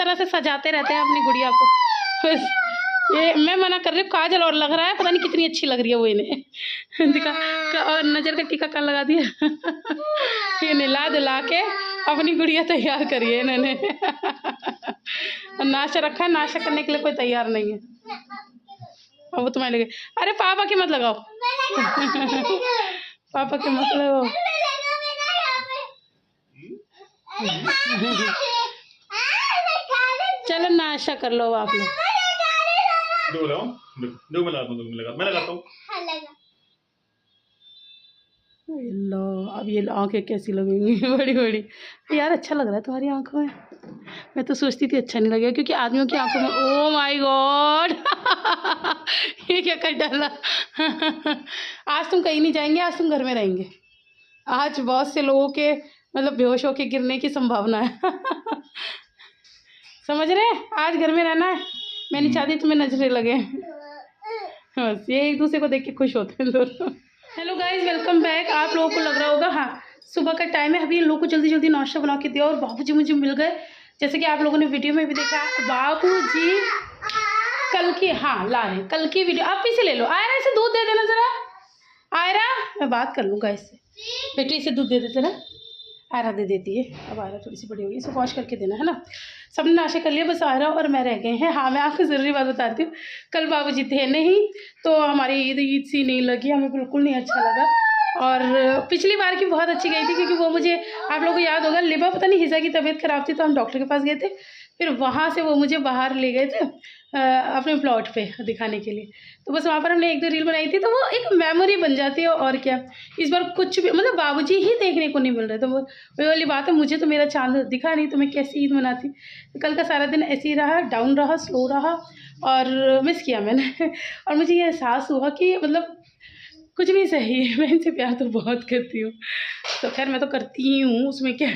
तरह से सजाते रहते हैं अपनी गुड़िया को। ये मैं मना कर रही हूँ, काजल और लग रहा है, पता नहीं कितनी अच्छी लग रही है वो इन्हें। दिखा और नज़र का टीका कहाँ लगा दिया। ये नहला धुला के अपनी गुड़िया तैयार करिए इन्होंने। नाश्ता रखा है, नाश्ता करने के लिए कोई तैयार नहीं है। और वो तुम्हारे लगे, अरे पापा की मत लगाओ। पापा की मत लगाओ। चलो नाश्ता कर लो आप लोग। मैं लगाता हूँ। लो अब ये आंखें कैसी लगेंगी, बड़ी बड़ी। यार अच्छा लग रहा है तुम्हारी आंखों में। मैं तो सोचती थी अच्छा नहीं लगेगा, क्योंकि आदमियों की आंखों में, ओ माय गॉड। ये क्या कर डाला। आज तुम कहीं नहीं जाएंगे, आज तुम घर में रहेंगे। आज बहुत से लोगों के मतलब बेहोश होके गिरने की संभावना है। समझ रहे हैं, आज घर में रहना है। मैं नहीं चाहती तुम्हें नजरें लगे। बस ये एक दूसरे को देख के खुश होते हैं दोनों। Hello guys, welcome back. आप लोगों को लग रहा होगा हाँ सुबह का टाइम है, अभी इन लोगों को जल्दी जल्दी नाश्ता बना के दिया और बाबूजी मुझे मिल गए। जैसे कि आप लोगों ने वीडियो में भी देखा, बाबूजी कल की हाँ ला रहे, कल की वीडियो आप पीछे ले लो। आयरा इसे दूध दे देना जरा। आयरा मैं बात कर लूँगा इससे, बेटी इसे दूध दे देते ना। आयरा दे देती है, अब आयरा थोड़ी सी बड़ी होगी, इसे वॉश करके देना है ना। सबने नाश्ता कर लिया, बस आयरा और मैं रह गए हैं। हाँ मैं आपको ज़रूरी बात बताती हूँ, कल बाबूजी थे नहीं तो हमारी ईद सी नहीं लगी, हमें बिल्कुल नहीं अच्छा लगा। और पिछली बार की बहुत अच्छी गई थी, क्योंकि वो मुझे आप लोगों को याद होगा, लिबा पता नहीं हिजा की तबीयत खराब थी तो हम डॉक्टर के पास गए थे, फिर वहाँ से वो मुझे बाहर ले गए थे अपने प्लॉट पे दिखाने के लिए। तो बस वहाँ पर हमने एक दो रील बनाई थी, तो वो एक मेमोरी बन जाती है। और क्या इस बार कुछ भी मतलब बाबूजी ही देखने को नहीं मिल रहे, तो वो वही वाली बात है, मुझे तो मेरा चांद दिखा नहीं तो मैं कैसी ईद मनाती। तो कल का सारा दिन ऐसे ही रहा, डाउन रहा, स्लो रहा और मिस किया मैंने। और मुझे ये एहसास हुआ कि मतलब कुछ भी सही है, मैं इनसे प्यार तो बहुत करती हूँ। तो खैर मैं तो करती ही हूँ, उसमें क्या।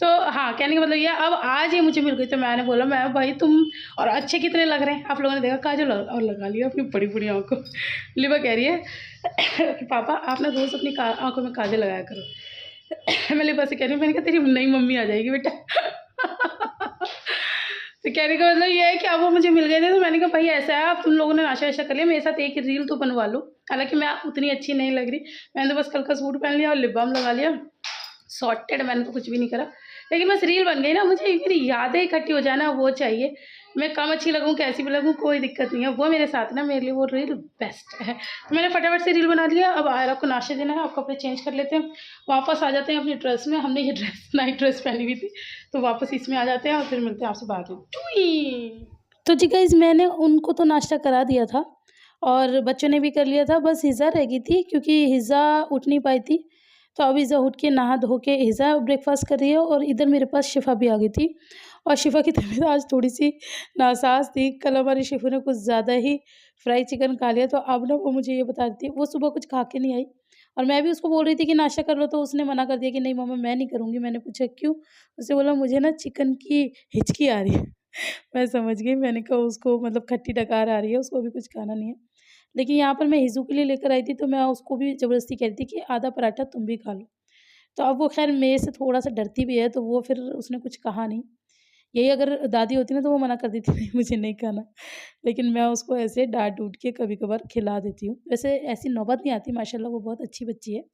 तो हाँ कहने का मतलब ये, अब आज ये मुझे मिल गई तो मैंने बोला मैं भाई तुम और अच्छे कितने लग रहे हैं। आप लोगों ने देखा काजल और लगा लिया अपनी बड़ी बड़ी आँखों। लिबा कह रही है कि पापा आप ना रोज़ अपनी आँखों में काजल लगाया करो। मैं लिबा से कह रही हूँ, मैंने कहा तेरी नई मम्मी आ जाएगी बेटा। तो कहने का मतलब ये है कि अब वो मुझे मिल गए थे, तो मैंने कहा भाई ऐसा है, आप तुम लोगों ने नाशा वाशा कर लिया, मेरे साथ एक रील तो बनवा लो। हालांकि मैं उतनी अच्छी नहीं लग रही, मैंने तो बस कल का सूट पहन लिया और लिप बाम लगा लिया, सॉर्टेड। मैंने तो कुछ भी नहीं करा, लेकिन बस रील बन गई ना। मुझे मेरी यादें इकट्ठी हो जाए ना, वो चाहिए। मैं कम अच्छी लगूँ कैसी भी लगूँ कोई दिक्कत नहीं है, वो मेरे साथ ना, मेरे लिए वो रील बेस्ट है। तो मैंने फटाफट से रील बना लिया। अब आयरा को नाश्ता देना है, अब कपड़े चेंज कर लेते हैं, वापस आ जाते हैं अपनी ड्रेस में। हमने ये ड्रेस नाइट ड्रेस पहनी हुई थी, तो वापस इसमें आ जाते हैं और फिर मिलते हैं आपसे बाद में। तो जी गाइस मैंने उनको तो नाश्ता करा दिया था और बच्चों ने भी कर लिया था, बस हिज़ा रह गई थी, क्योंकि हिज़ा उठ नहीं पाई थी। तो अब हिज़ा उठ के नहा धो के हिज़ा ब्रेकफास्ट कर रही है, और इधर मेरे पास शिफ़ा भी आ गई थी। और शिफ़ा की तबीयत आज थोड़ी सी नासाज थी, कल हमारी शिफ़ा ने कुछ ज़्यादा ही फ्राई चिकन खा लिया। तो अब ना वो मुझे ये बता रही थी, वो सुबह कुछ खा के नहीं आई और मैं भी उसको बोल रही थी कि नाश्ता कर लो, तो उसने मना कर दिया कि नहीं मम्मा मैं नहीं करूँगी। मैंने पूछा क्यों? उसने बोला मुझे ना चिकन की हिचकी आ रही है। मैं समझ गई, मैंने कहा उसको मतलब खट्टी डकार आ रही है, उसको भी कुछ खाना नहीं है। लेकिन यहाँ पर मैं हिज़ू के लिए लेकर आई थी, तो मैं उसको भी ज़बरदस्ती कह रही थी कि आधा पराठा तुम भी खा लो। तो अब वो खैर मेरे से थोड़ा-सा डरती भी है, तो वो फिर उसने कुछ कहा नहीं। यही अगर दादी होती ना तो वो मना कर देती नहीं मुझे नहीं खाना। लेकिन मैं उसको ऐसे डाँट-डूट के कभी-कभार खिला देती हूँ। वैसे ऐसी नौबत नहीं आती, माशाल्लाह वो बहुत अच्छी बच्ची है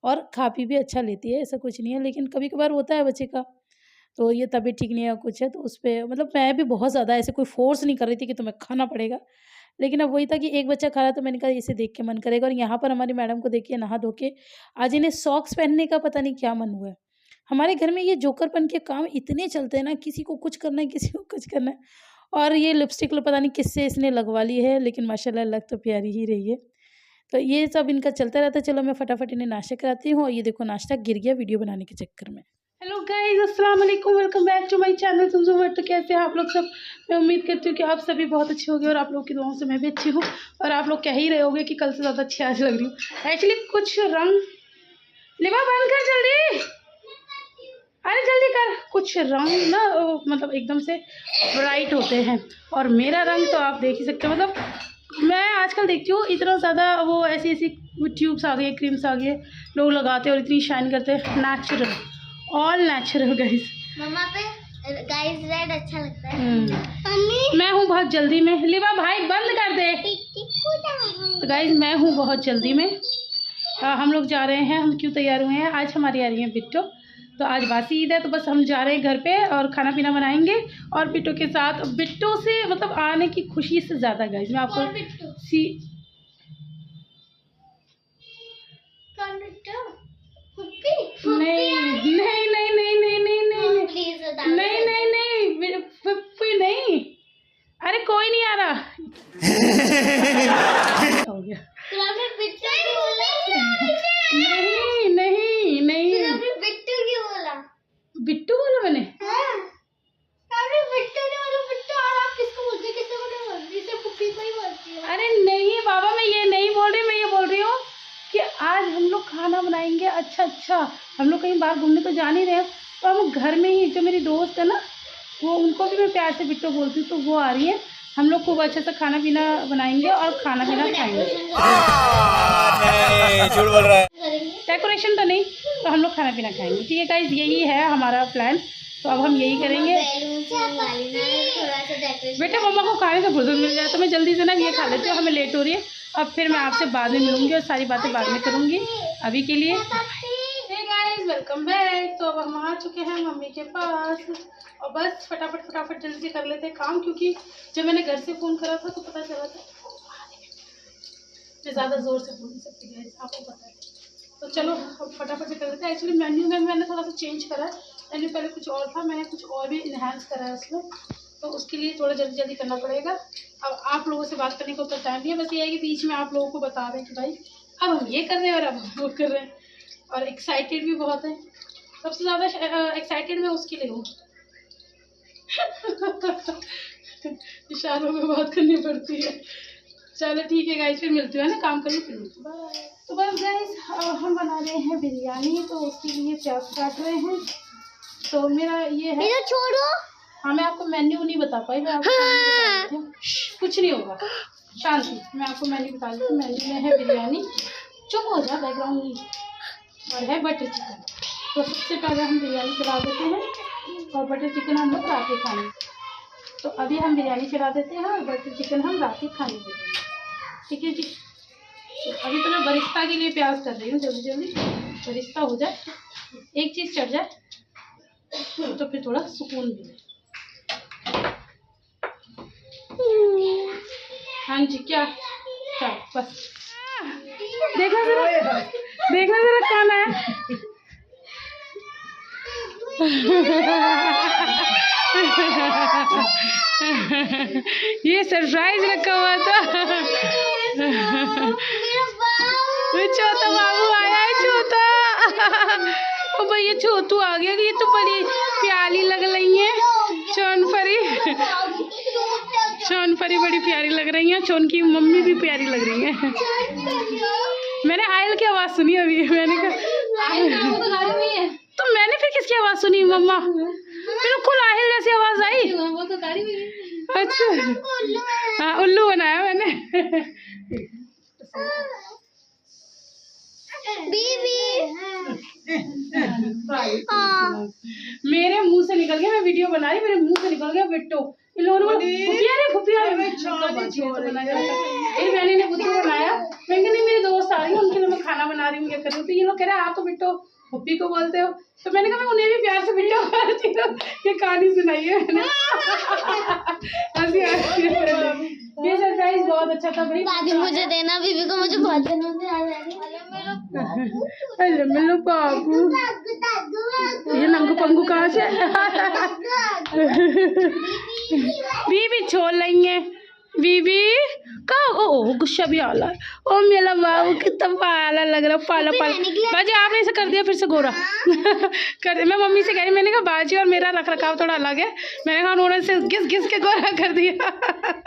और खा-पी भी अच्छा लेती है, ऐसा कुछ नहीं है। लेकिन कभी-कभार होता है बच्चे का, तो ये तबीयत ठीक नहीं है या कुछ है, तो उस पे मतलब मैं भी बहुत ज़्यादा ऐसे कोई फ़ोर्स नहीं कर रही थी कि तुम्हें खाना पड़ेगा। लेकिन अब वही था कि एक बच्चा खा रहा, तो मैंने कहा इसे देख के मन करेगा। और यहाँ पर हमारी मैडम को देखिए नहा धो के आज इन्हें सॉक्स पहनने का पता नहीं क्या मन हुआ है। हमारे घर में ये जोकरपन के काम इतने चलते हैं ना, किसी को कुछ करना है, किसी को कुछ करना है। और ये लिपस्टिक पता नहीं किससे इसने लगवा ली है, लेकिन माशाल्लाह लग तो प्यारी ही रही है। तो ये सब इनका चलता रहता है। चलो मैं फटाफट इन्हें नाश्ता कराती हूँ, और ये देखो नाश्ता गिर गया वीडियो बनाने के चक्कर में। हेलो गाइस, अस्सलाम वालेकुम, welcome back to my channel तुम। तो कैसे हैं आप लोग सब? मैं उम्मीद करती हूँ कि आप सभी बहुत अच्छे होंगे, और आप लोग की दुआओं से मैं भी अच्छी हूँ। और आप लोग कह ही रहे होंगे कि कल से ज़्यादा अच्छी आज लग रही हूँ। एक्चुअली कुछ रंग लिबा बंद कर जल्दी, अरे जल्दी कर। कुछ रंग ना मतलब एकदम से ब्राइट होते हैं, और मेरा रंग तो आप देख ही सकते हो। मतलब मैं आजकल देखती हूँ इतना ज़्यादा वो ऐसी ऐसी ट्यूब्स आ गई, क्रीम्स आ गई, लोग लगाते हैं और इतनी शाइन करते हैं। Natural, all natural guys. मम्मा पे गाइस रेड अच्छा लगता है। मैं हूँ बहुत जल्दी में। लिबा भाई बंद कर दे। तो गाइस मैं हूँ बहुत जल्दी में। हम लोग जा रहे हैं। हम क्यों तैयार हुए हैं? आज हमारी आ रही है बिट्टो। तो आज वासी ईद है, तो बस हम जा रहे हैं घर पे और खाना पीना बनाएंगे और बिट्टो के साथ। बिट्टो से मतलब आने की खुशी से ज़्यादा गाइस मैं आपको नहीं। अरे कोई नहीं आ रहा। हो गया। नहीं बिट्टू बोला मैंने। अरे नहीं बाबा, मैं ये नहीं बोल रही। मैं ये बोल रही हूँ कि आज हम लोग खाना बनाएंगे। अच्छा हम लोग कहीं बाहर घूमने तो जा नहीं रहे हैं, तो हम घर में ही, जो मेरी दोस्त है ना, वो उनको भी मैं प्यार से बिट्टो बोलती हूँ, तो वो आ रही है। हम लोग खूब अच्छे से खाना पीना बनाएंगे और खाना पीना खाएंगे। झूठ बोल रहा है। डेकोरेशन तो नहीं, तो हम लोग खाना पीना खाएंगे। ठीक है गाइस, यही है हमारा प्लान। तो अब हम यही करेंगे। बेटा मम्मा को खाने से फुर्सत मिल जाए तो मैं जल्दी से ना ये खा लेती हूँ। हमें लेट हो रही है। अब फिर मैं आपसे बाद में मिलूंगी और सारी बातें बाद में करूँगी। अभी के लिए गाइस वेलकम बैक। तो अब हम आ चुके हैं मम्मी के पास और बस फटाफट जल्दी से कर लेते हैं काम, क्योंकि जब मैंने घर से फ़ोन करा था तो पता चला था मैं ज़्यादा ज़ोर से बोल नहीं सकती गाइस, आपको पता है। तो चलो अब फटाफट से कर लेते हैं। एक्चुअली मेन्यू में मैंने थोड़ा सा चेंज करा है। मेन्यू पहले कुछ और था, मैंने कुछ और भी इन्हांस करा है उसमें, तो उसके लिए थोड़ा जल्दी करना पड़ेगा। अब आप लोगों से बात करने को तो टाइम नहीं है, बस ये है कि बीच में आप लोगों को बता दें कि भाई अब हम ये कर रहे हैं और अब हम वो कर रहे हैं। और एक्साइटेड भी बहुत है। सबसे ज़्यादा एक्साइटेड मैं उसके लिए हूँ। इशारों में बात करनी पड़ती है। चलो ठीक है गाइस, फिर मिलते हैं ना, काम करने फिर मिलते हैं। तो बस गाइस हम बना रहे हैं बिरयानी, तो उसके लिए प्याज काट रहे हैं। तो मेरा ये है, छोड़ो। हाँ मैं आपको मेन्यू नहीं बता पाई, मैं आपको मेन्यू बता, कुछ नहीं होगा, शांति। मैं आपको मेन्यू बता देती हूँ। मेन्यू में है बिरयानी, चुप हो जा बैकग्राउंड में, और है बटर चिकन। तो सबसे पहले हम बिरयानी चला देते हैं और बटर चिकन हम लोग रात में खाएंगे। तो अभी हम बिरयानी चला देते हैं और बटर चिकन हम रात में खाने देंगे। ठीक है जी। तो अभी तो मैं बरिस्ता के लिए प्याज कर रही हूँ, जल्दी बरिस्ता हो जाए, एक चीज़ चढ़ जाए तो फिर थोड़ा सुकून मिले। हाँ जी, क्या बस देखना जरा कौन है। ये सरप्राइज रखा हुआ था। छोटा बाबू आया है, छोटा। ओ भैया छोटू आ गया। ये तो बड़ी प्यारी लग रही है, सोनपरी बड़ी प्यारी लग रही है। सोन की मम्मी भी प्यारी लग रही है। मैंने आयल की आवाज़ सुनी अभी, मैंने कहा वो तो गाड़ी में है। तो मैंने फिर किसकी आवाज़ सुनी मम्मा? बिल्कुल आयल जैसी आवाज़ आई। वो तो गाड़ी में है। अच्छा हाँ, उल्लू बनाया मैंने। मेरे मुंह से निकल गया, मैं वीडियो बना रही, मेरे मुंह से निकल गया बिट्टो। इन लोगों ने मैंने बुद्धू बनाया। मैं नहीं, मेरी दोस्त आ रही है, उनके लिए मैं खाना बना रही हूँ, क्या कर रही हूँ। तो ये लोग कह रहे हैं आप तो बिट्टो पप्पी को बोलते हो। तो मैंने कहा मैं उन्हें भी प्यार से बिट्टो बोलती हूँ। ये कहानी सुनाई है मैंने। ये सरप्राइज बहुत अच्छा था भाई। मुझे देना, बीबी को मुझे बहुत दिनों से आ अरे मेरे बाबू, ये नंगू पंगू कहाँ से? बीबी छोड़ लेंगे। बीबी का ओ गुस्सा भी आला है। ओ मेरा बाबू कितना पाला लग रहा, पाला बाजी आपने इसे कर दिया फिर से गोरा। कर मैं मम्मी से कह रही, मैंने कहा बाजी और मेरा रख रखाव थोड़ा अलग है। मैंने कहा उन्होंने से घिस के गोरा कर दिया।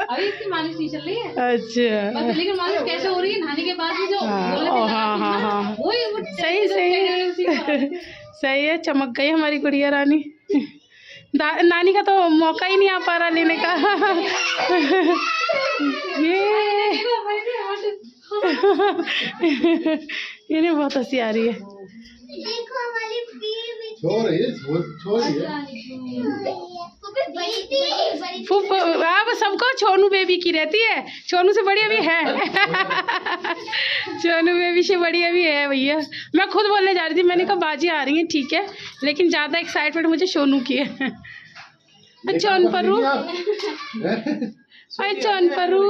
अभी इसकी मालिश नहीं चल रही है। अच्छा लेकिन मालिश कैसे हो रही है? नहाने के बाद भी जो हाँ सही है। चमक गई हमारी गुड़िया रानी। नानी का तो मौका ही नहीं आ पा रहा लेने का। ये बहुत हंसी आ रही है। देखो हमारी बीवी अब सबको छोनू बेबी की रहती है, छोनू से बड़ी अभी है। छोनू बेबी से बड़ी अभी है भैया। मैं खुद बोलने जा रही थी, मैंने कहा बाजी आ रही है ठीक है, लेकिन ज़्यादा एक्साइटमेंट मुझे सोनू की है। चौन परू, चौन परू,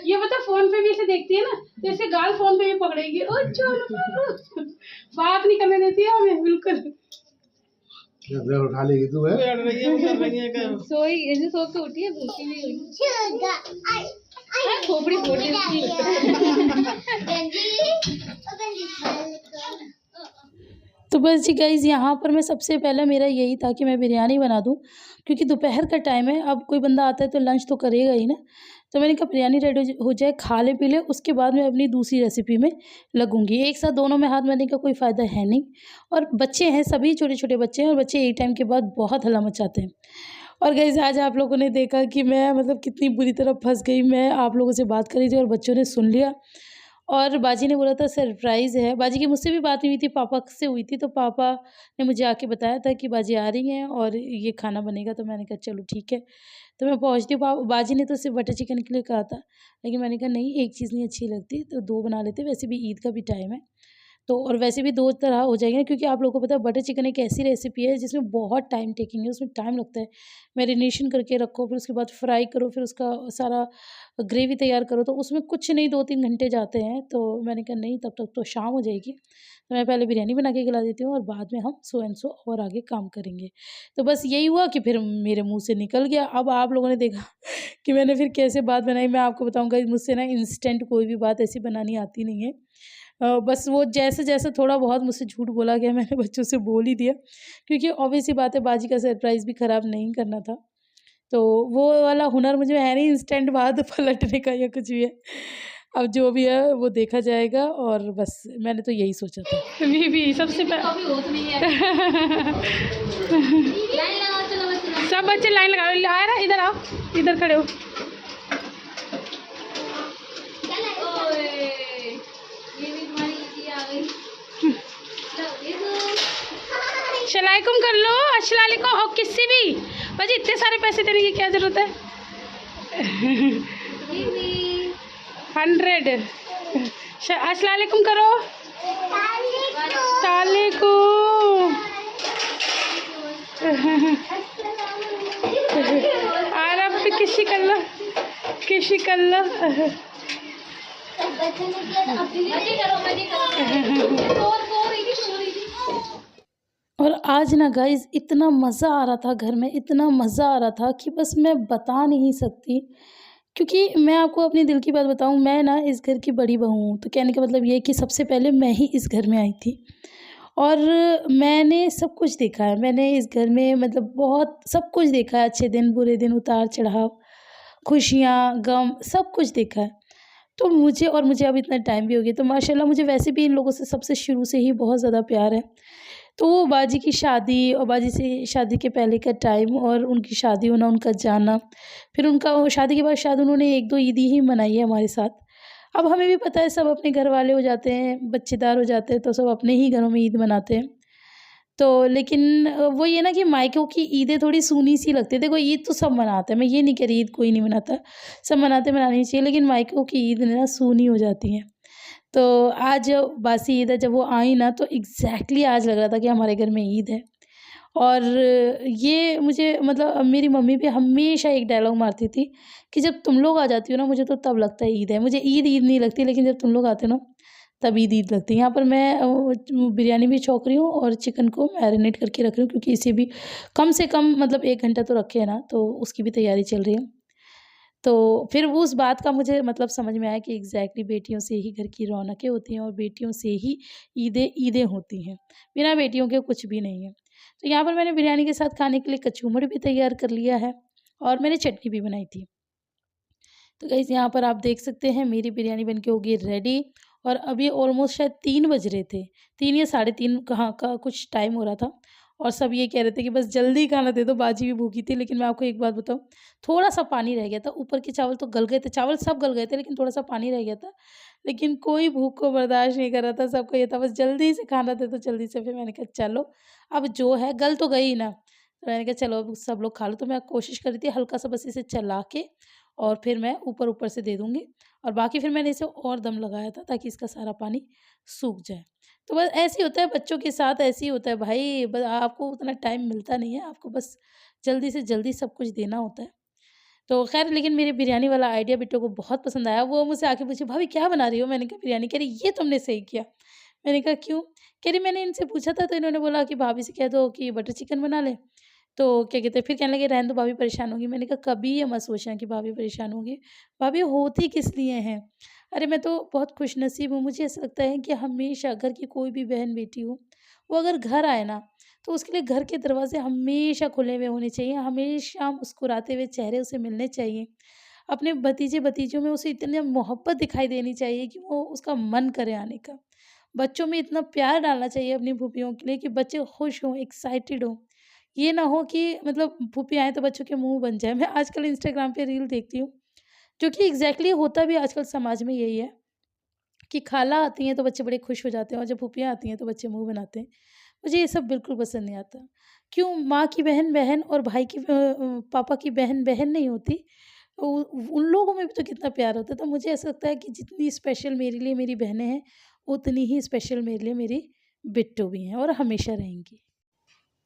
ये बता फोन पे भी इसे देखती है ना, तो इसे गाल फोन पे भी पकड़ेगी। ओ चौन परू, बात नहीं करने देती है हमें बिल्कुल। उठा लेगी तू है सोई ऐसे सो के उठी है, भूखी नहीं हुई। खोपड़ी फोड़ी तो बस जी गाइज़, यहाँ पर मैं सबसे पहले मेरा यही था कि मैं बिरयानी बना दूँ, क्योंकि दोपहर का टाइम है। अब कोई बंदा आता है तो लंच तो करेगा ही ना, तो मैंने कहा बिरयानी रेडी हो जाए, खा ले पी ले, उसके बाद मैं अपनी दूसरी रेसिपी में लगूंगी। एक साथ दोनों में हाथ मारने का कोई फ़ायदा है नहीं। और बच्चे हैं, सभी छोटे छोटे बच्चे हैं, और बच्चे एक टाइम के बाद बहुत हल्ला मचाते हैं। और गाइज़, आज आप लोगों ने देखा कि मैं मतलब कितनी बुरी तरह फंस गई। मैं आप लोगों से बात कर रही थी और बच्चों ने सुन लिया, और बाजी ने बोला था सरप्राइज़ है। बाजी की मुझसे भी बात हुई थी, पापा से हुई थी, तो पापा ने मुझे आके बताया था कि बाजी आ रही हैं और ये खाना बनेगा। तो मैंने कहा चलो ठीक है, तो मैं पहुँचती हूँ। बाजी ने तो सिर्फ बटर चिकन के लिए कहा था, लेकिन मैंने कहा नहीं, एक चीज़ नहीं अच्छी लगती तो दो बना लेते, वैसे भी ईद का भी टाइम है तो, और वैसे भी दो तरह हो जाएंगे, क्योंकि आप लोगों को पता है बटर चिकन एक ऐसी रेसिपी है जिसमें बहुत टाइम टेकिंग है। उसमें टाइम लगता है, मैरिनेशन करके रखो, फिर उसके बाद फ्राई करो, फिर उसका सारा ग्रेवी तैयार करो, तो उसमें कुछ नहीं 2-3 घंटे जाते हैं। तो मैंने कहा नहीं, तब तक तो शाम हो जाएगी, तो मैं पहले बिरयानी बना के खिला देती हूँ और बाद में हम सो एंड सो और आगे काम करेंगे। तो बस यही हुआ कि फिर मेरे मुँह से निकल गया। अब आप लोगों ने देखा कि मैंने फिर कैसे बात बनाई, मैं आपको बताऊँगा। मुझसे ना इंस्टेंट कोई भी बात ऐसी बनानी आती नहीं है। बस वो जैसे जैसे थोड़ा बहुत मुझसे झूठ बोला गया, मैंने बच्चों से बोल ही दिया, क्योंकि ऑब्वियस सी बात है, बाजी का सरप्राइज़ भी ख़राब नहीं करना था। तो वो वाला हुनर मुझे है नहीं, इंस्टेंट बात पलटने का या कुछ भी है। अब जो भी है वो देखा जाएगा, और बस मैंने तो यही सोचा था। भी सबसे सब बच्चे लाइन लगा, आ रहा, इधर आओ, इधर खड़े हो। अस्सलामुअलैकुम कर लो, अस्सलामुअलैकुम। और किसी भी भाजी इतने सारे पैसे देने की क्या ज़रूरत है? 100। अस्सलामुअलैकुम करो। अस्सलामुअलैकुम। आराम पे किसी कर लो, किसी कर लो। और आज ना गाइज़, इतना मज़ा आ रहा था घर में, इतना मज़ा आ रहा था कि बस मैं बता नहीं सकती। क्योंकि मैं आपको अपने दिल की बात बताऊं, मैं ना इस घर की बड़ी बहू हूँ, तो कहने का मतलब ये है कि सबसे पहले मैं ही इस घर में आई थी, और मैंने सब कुछ देखा है। मैंने इस घर में मतलब बहुत सब कुछ देखा है, अच्छे दिन, बुरे दिन, उतार चढ़ाव, खुशियाँ, गम, सब कुछ देखा है। तो मुझे अब इतना टाइम भी हो गया, तो माशाल्लाह मुझे वैसे भी इन लोगों से सबसे शुरू से ही बहुत ज़्यादा प्यार है। तो वो बाजी की शादी और बाजी से शादी के पहले का टाइम, और उनकी शादी होना, उनका जाना, फिर उनका शादी के बाद शायद उन्होंने 1-2 ईदी ही मनाई है हमारे साथ। अब हमें भी पता है, सब अपने घर वाले हो जाते हैं, बच्चेदार हो जाते हैं, तो सब अपने ही घरों में ईद मनाते हैं। तो लेकिन वो ये ना कि मायकों की ईदें थोड़ी सूनी सी लगती है। देखो, ईद तो सब मनाते हैं, मैं ये नहीं कह रही ईद कोई नहीं मनाता, सब मनाते, मनानी चाहिए, लेकिन मायकों की ईद ना सूनी हो जाती हैं। तो आज बासी ईद है, जब वो आई ना, तो एग्जैक्टली आज लग रहा था कि हमारे घर में ईद है। और ये मुझे मतलब मेरी मम्मी भी हमेशा एक डायलॉग मारती थी कि जब तुम लोग आ जाती हो ना, मुझे तो तब लगता है ईद है। मुझे ईद नहीं लगती, लेकिन जब तुम लोग आते हो ना, तब ईद लगती है। यहाँ पर मैं बिरयानी भी छौंक रही हूँ और चिकन को मैरिनेट करके रख रही हूँ, क्योंकि इसे भी कम से कम मतलब 1 घंटा तो रखे है ना, तो उसकी भी तैयारी चल रही है। तो फिर वो उस बात का मुझे मतलब समझ में आया कि एग्जैक्टली बेटियों से ही घर की रौनकें होती हैं, और बेटियों से ही ईदें होती हैं, बिना बेटियों के कुछ भी नहीं है। तो यहाँ पर मैंने बिरयानी के साथ खाने के लिए कचूमर भी तैयार कर लिया है, और मैंने चटनी भी बनाई थी। तो गाइस, यहाँ पर आप देख सकते हैं मेरी बिरयानी बनके हो गई रेडी, और अभी ऑलमोस्ट शायद 3 बज रहे थे, 3 या 3:30 कहाँ का कुछ टाइम हो रहा था, और सब ये कह रहे थे कि बस जल्दी खाना दे दो, बाजी भी भूखी थी। लेकिन मैं आपको एक बात बताऊँ, थोड़ा-सा पानी रह गया था, ऊपर के चावल तो गल गए थे, चावल सब गल गए थे लेकिन थोड़ा-सा पानी रह गया था। लेकिन कोई भूख को बर्दाश्त नहीं कर रहा था, सबको ये था बस जल्दी से खाना दे दो, जल्दी से। फिर मैंने कहा चलो, अब जो है गल तो गई ना, तो मैंने कहा चलो अब सब लोग खा लो। तो मैं कोशिश कर रही थी हल्का-सा बस इसे चला के और फिर मैं ऊपर-ऊपर से दे दूँगी, और बाकी फिर मैंने इसे और दम लगाया था ताकि इसका सारा पानी सूख जाए। तो बस ऐसे ही होता है बच्चों के साथ, ऐसे ही होता है भाई, आपको उतना टाइम मिलता नहीं है, आपको बस जल्दी से जल्दी सब कुछ देना होता है। तो ख़ैर, लेकिन मेरी बिरयानी वाला आइडिया बिट्टू को बहुत पसंद आया। वो मुझसे आके पूछी, भाभी क्या बना रही हो? मैंने कहा बिरयानी। कह रही ये तुमने सही किया। मैंने कहा क्यों? कह रही मैंने इनसे पूछा था तो इन्होंने बोला कि भाभी से कह दो कि बटर चिकन बना लें। तो क्या कहते हैं, फिर कहने लगे रहने दो, भाभी परेशान होंगी। मैंने कहा कभी ये मत सोचना कि भाभी परेशान होंगी, भाभी होती किस लिए हैं। अरे मैं तो बहुत खुशनसीब हूँ। मुझे ऐसा लगता है कि हमेशा घर की कोई भी बहन बेटी हो, वो अगर घर आए ना, तो उसके लिए घर के दरवाजे हमेशा खुले हुए होने चाहिए, हमेशा मुस्कुराते हुए चेहरे उसे मिलने चाहिए। अपने भतीजे-भतीजों में उसे इतनी मोहब्बत दिखाई देनी चाहिए कि वो उसका मन करे आने का। बच्चों में इतना प्यार डालना चाहिए अपनी फूफियों के लिए कि बच्चे खुश हों, एक्साइटेड हों। ये ना हो कि मतलब फूफी आएँ तो बच्चों के मुँह बन जाए। मैं आजकल इंस्टाग्राम पे रील देखती हूँ, जो कि एग्ज़ैक्टली होता भी आजकल समाज में यही है कि खाला आती हैं तो बच्चे बड़े खुश हो जाते हैं और जब फूफियाँ आती हैं तो बच्चे मुँह बनाते हैं। मुझे ये सब बिल्कुल पसंद नहीं आता। क्यों माँ की बहन बहन और भाई की पापा की बहन बहन नहीं होती? उ उन लोगों में भी तो कितना प्यार होता है। तो मुझे ऐसा लगता है कि जितनी स्पेशल मेरे लिए मेरी बहनें हैं, उतनी ही स्पेशल मेरे लिए मेरी बिट्टू भी हैं और हमेशा रहेंगी।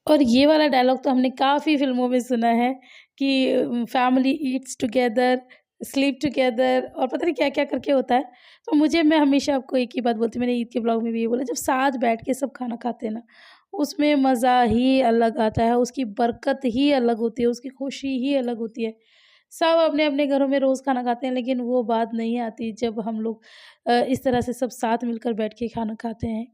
और ये वाला डायलॉग तो हमने काफ़ी फ़िल्मों में सुना है कि family eats together, sleep together और पता नहीं क्या-क्या करके होता है। तो मैं हमेशा आपको एक ही बात बोलती हूँ, मैंने ईद के व्लॉग में भी ये बोला, जब साथ बैठ के सब खाना खाते हैं ना, उसमें मज़ा ही अलग आता है, उसकी बरकत ही अलग होती है, उसकी खुशी ही अलग होती है। सब अपने-अपने घरों में रोज़ खाना खाते हैं, लेकिन वो बात नहीं आती जब हम लोग इस तरह से सब साथ मिलकर बैठ के खाना खाते हैं।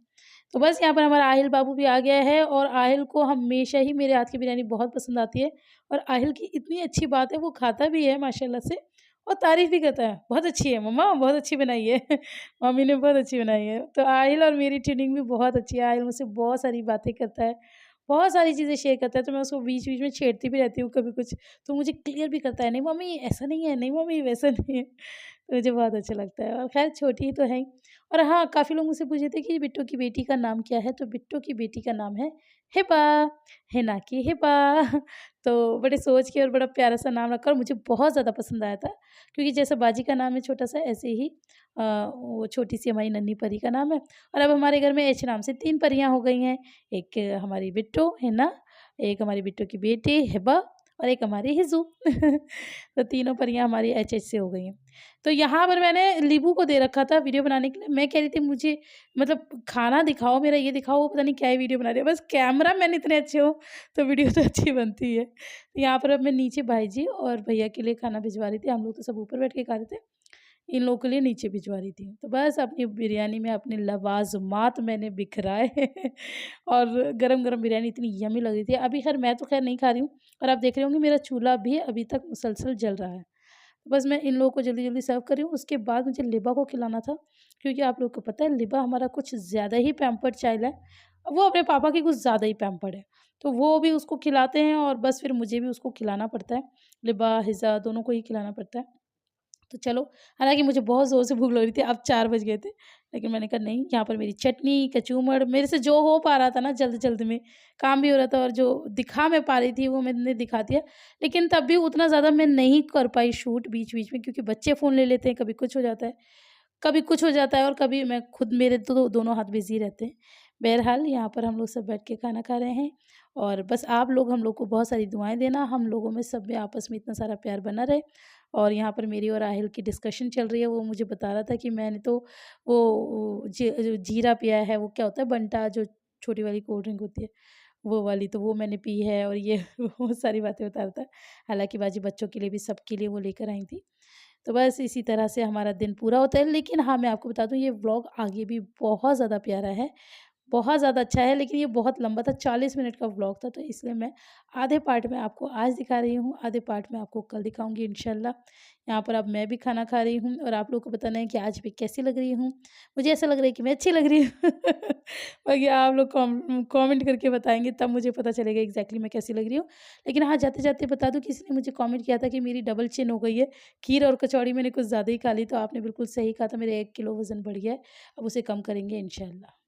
तो बस यहाँ पर हमारा आहिल बाबू भी आ गया है और आहिल को हमेशा ही मेरे हाथ की बिरयानी बहुत पसंद आती है और आहिल की इतनी अच्छी बात है, वो खाता भी है माशाल्लाह से और तारीफ़ भी करता है, बहुत अच्छी है मम्मा, बहुत अच्छी बनाई है मम्मी ने बहुत अच्छी बनाई है। तो आहिल और मेरी ट्यूनिंग भी बहुत अच्छी है। आहिल मुझसे बहुत सारी बातें करता है, बहुत सारी चीज़ें शेयर करता है, तो मैं उसको बीच-बीच में छेड़ती भी रहती हूँ कभी कुछ, तो मुझे क्लियर भी करता है, नहीं मम्मी ऐसा नहीं है, नहीं मम्मी वैसा नहीं है। तो मुझे बहुत अच्छा लगता है और ख़ैर छोटी ही तो है ही। और हाँ, काफ़ी लोग मुझसे पूछे थे कि बिट्टू की बेटी का नाम क्या है? तो बिट्टू की बेटी का नाम है हिबा, हिना की हिबा। तो बड़े सोच के और बड़ा प्यारा-सा नाम रखा और मुझे बहुत ज़्यादा पसंद आया था, क्योंकि जैसे बाजी का नाम है छोटा-सा, ऐसे ही वो छोटी-सी हमारी नन्ही परी का नाम है। और अब हमारे घर में एच नाम से 3 परियाँ हो गई हैं। एक हमारी बिट्टू, हिना, एक हमारी बिट्टू की बेटी हिबा और एक हमारी हिज़ू। तो तीनों परियाँ हमारी एच से हो गई हैं। तो यहाँ पर मैंने लीबू को दे रखा था वीडियो बनाने के लिए। मैं कह रही थी मुझे मतलब खाना दिखाओ मेरा, ये दिखाओ, वो पता नहीं क्या ही वीडियो बना रही है। बस कैमरामैन इतने अच्छे हो तो वीडियो तो अच्छी बनती है। तो यहाँ पर अब मैं नीचे भाई जी और भैया के लिए खाना भिजवा रही थी। हम लोग तो सब ऊपर बैठ के खा रहे थे। इन लोगों के लिए नीचे भिजवा रही थी। तो बस अपनी बिरयानी में अपने लवाज़मात मैंने बिखराए और गरम-गरम बिरयानी इतनी यम्मी लग रही थी। अभी मैं तो ख़ैर नहीं खा रही हूँ और आप देख रहे होंगे मेरा चूल्हा भी अभी तक मुसलसल जल रहा है। तो बस मैं इन लोगों को जल्दी-जल्दी सर्व कर रही हूँ। उसके बाद मुझे लिबा को खिलाना था, क्योंकि आप लोगों को पता है लिबा हमारा कुछ ज़्यादा ही पैम्पर्ड चाइल्ड है। वो अपने पापा की कुछ ज़्यादा ही पैम्पर्ड है। तो वो भी उसको खिलाते हैं और बस फिर मुझे भी उसको खिलाना पड़ता है। लिबा, हिज़ा दोनों को ही खिलाना पड़ता है। तो चलो, हालाँकि मुझे बहुत ज़ोर से भूख लग रही थी, अब 4 बज गए थे, लेकिन मैंने कहा नहीं, यहाँ पर मेरी चटनी, कचूमड़, मेरे से जो हो पा रहा था ना जल्द-जल्द में, काम भी हो रहा था और जो दिखा मैं पा रही थी वो मैंने दिखा दिया। लेकिन तब भी उतना ज़्यादा मैं नहीं कर पाई शूट बीच-बीच में, क्योंकि बच्चे फ़ोन ले लेते हैं, कभी कुछ हो जाता है। कभी कुछ हो जाता है और कभी मैं खुद, मेरे तो दोनों हाथ बिज़ी रहते हैं। बहरहाल यहाँ पर हम लोग सब बैठ के खाना खा रहे हैं और बस आप लोग हम लोग को बहुत सारी दुआएँ देना, हम लोगों में सब में आपस में इतना सारा प्यार बना रहे। और यहाँ पर मेरी और आहिल की डिस्कशन चल रही है। वो मुझे बता रहा था कि मैंने तो वो जीरा पिया है, वो क्या होता है बंटा, जो छोटी वाली कोल्ड ड्रिंक होती है, वो वाली, तो वो मैंने पी है और ये बहुत सारी बातें बता रहा था। हालाँकि बाजी बच्चों के लिए भी, सबके लिए वो लेकर आई थी। तो बस इसी तरह से हमारा दिन पूरा होता है। लेकिन हाँ, मैं आपको बता दूँ ये व्लॉग आगे भी बहुत ज़्यादा प्यारा है, बहुत ज़्यादा अच्छा है, लेकिन ये बहुत लंबा था, 40 मिनट का व्लॉग था, तो इसलिए मैं आधे पार्ट में आपको आज दिखा रही हूँ, आधे पार्ट में आपको कल दिखाऊँगी इंशाल्लाह। यहाँ पर अब मैं भी खाना खा रही हूँ और आप लोगों को बताना है कि आज मैं कैसी लग रही हूँ। मुझे ऐसा लग रहा है कि मैं अच्छी लग रही हूँ बाकी आप लोग कमेंट करके बताएँगे तब मुझे पता चलेगा एग्ज़ैक्टली मैं कैसी लग रही हूँ। लेकिन हाँ, जाते-जाते बता दूँ किसी ने मुझे कमेंट किया था कि मेरी डबल चिन हो गई है। खीर और कचौड़ी मैंने कुछ ज़्यादा ही खा ली, तो आपने बिल्कुल सही कहा था, मेरा 1 किलो वज़न बढ़ गया है। अब उसे कम करेंगे इंशाल्लाह।